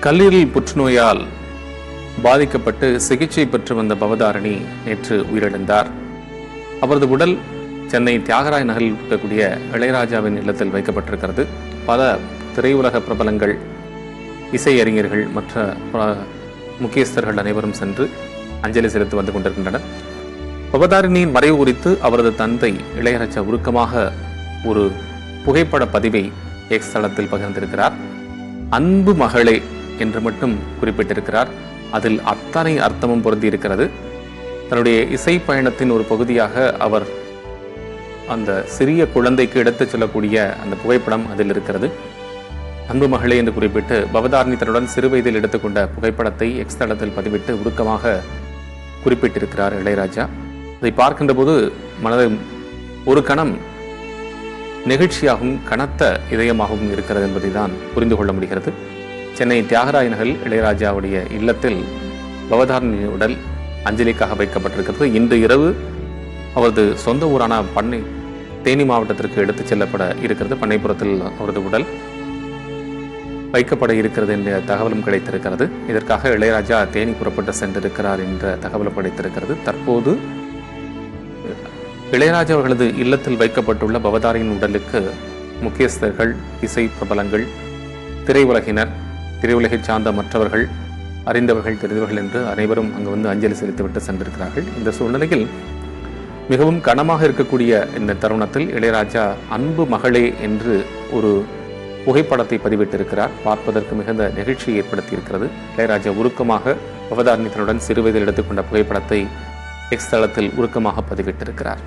கல்லீரல் புற்றுநோயால் பாதிக்கப்பட்டு சிகிச்சை பெற்று வந்த பவதாரணி நேற்று உயிரிழந்தார். அவரது உடல் சென்னை தியாகராய நகரில் இருக்கக்கூடிய இளையராஜாவின் இல்லத்தில் வைக்கப்பட்டிருக்கிறது. பல திரையுலக பிரபலங்கள், இசையறிஞர்கள், மற்ற முக்கியஸ்தர்கள் அனைவரும் சென்று அஞ்சலி செலுத்தி வந்து கொண்டிருக்கின்றனர். பவதாரணியின் மறைவு குறித்து அவரது தந்தை இளையராஜா உருக்கமாக ஒரு புகைப்பட பதிவை எக்ஸ் தளத்தில் பகிர்ந்திருக்கிறார். அன்பு மகளே என்று மட்டும் குறிப்பிட்டிருக்கிறார். அதில் அத்தனை அர்த்தமும் பொருந்தி இருக்கிறது. தன்னுடைய இசை பயணத்தின் ஒரு பகுதியாக அவர் அந்த சிறிய குழந்தைக்கு எடுத்துச் செல்லக்கூடிய அந்த புகைப்படம் அதில் இருக்கிறது. அன்பு மகளே என்று குறிப்பிட்டு பவதாரணி தன்னுடன் சிறு வயதில் எடுத்துக்கொண்ட புகைப்படத்தை எக்ஸ் தளத்தில் பதிவிட்டு உருக்கமாக குறிப்பிட்டிருக்கிறார் இளையராஜா. அதை பார்க்கின்ற போது மனதை ஒரு கணம் நெகிழ்ச்சியாகவும் கனத்த இதயமாகவும் இருக்கிறது என்பதை தான் புரிந்து கொள்ள முடிகிறது. சென்னை தியாகராய நகரில் இளையராஜாவுடைய இல்லத்தில் பவதாரணி உடல் அஞ்சலிக்காக வைக்கப்பட்டிருக்கிறது. இன்று இரவு அவரது சொந்த ஊரான தேனி மாவட்டத்திற்கு எடுத்துச் செல்லப்பட இருக்கிறது. பண்ணைப்புறத்தில் அவரது உடல் வைக்கப்பட இருக்கிறது என்ற தகவலும் கிடைத்திருக்கிறது. இதற்காக இளையராஜா தேனி புறப்பட்டு சென்றிருக்கிறார் என்ற தகவலும் கிடைத்திருக்கிறது. தற்போது இளையராஜா அவர்களது இல்லத்தில் வைக்கப்பட்டுள்ள பவதாரியின் உடலுக்கு முக்கியஸ்தர்கள், இசை பிரபலங்கள், திரையுலகினர், திரையுலகை சார்ந்த மற்றவர்கள், அறிந்தவர்கள், தெரிந்தவர்கள் என்று அனைவரும் அங்கு வந்து அஞ்சலி செலுத்திவிட்டு சென்றிருக்கிறார்கள். இந்த சூழ்நிலையில் மிகவும் கனமாக இருக்கக்கூடிய இந்த தருணத்தில் இளையராஜா அன்பு மகளே என்று ஒரு புகைப்படத்தை பதிவிட்டிருக்கிறார். பார்ப்பதற்கு மிகுந்த நெகிழ்ச்சியை ஏற்படுத்தி இருக்கிறது. இளையராஜா உருக்கமாக பவதாரணி தன்னுடன் சிறுவயதில் எடுத்துக்கொண்ட புகைப்படத்தை எக்ஸ் தளத்தில் உருக்கமாக பதிவிட்டிருக்கிறார்.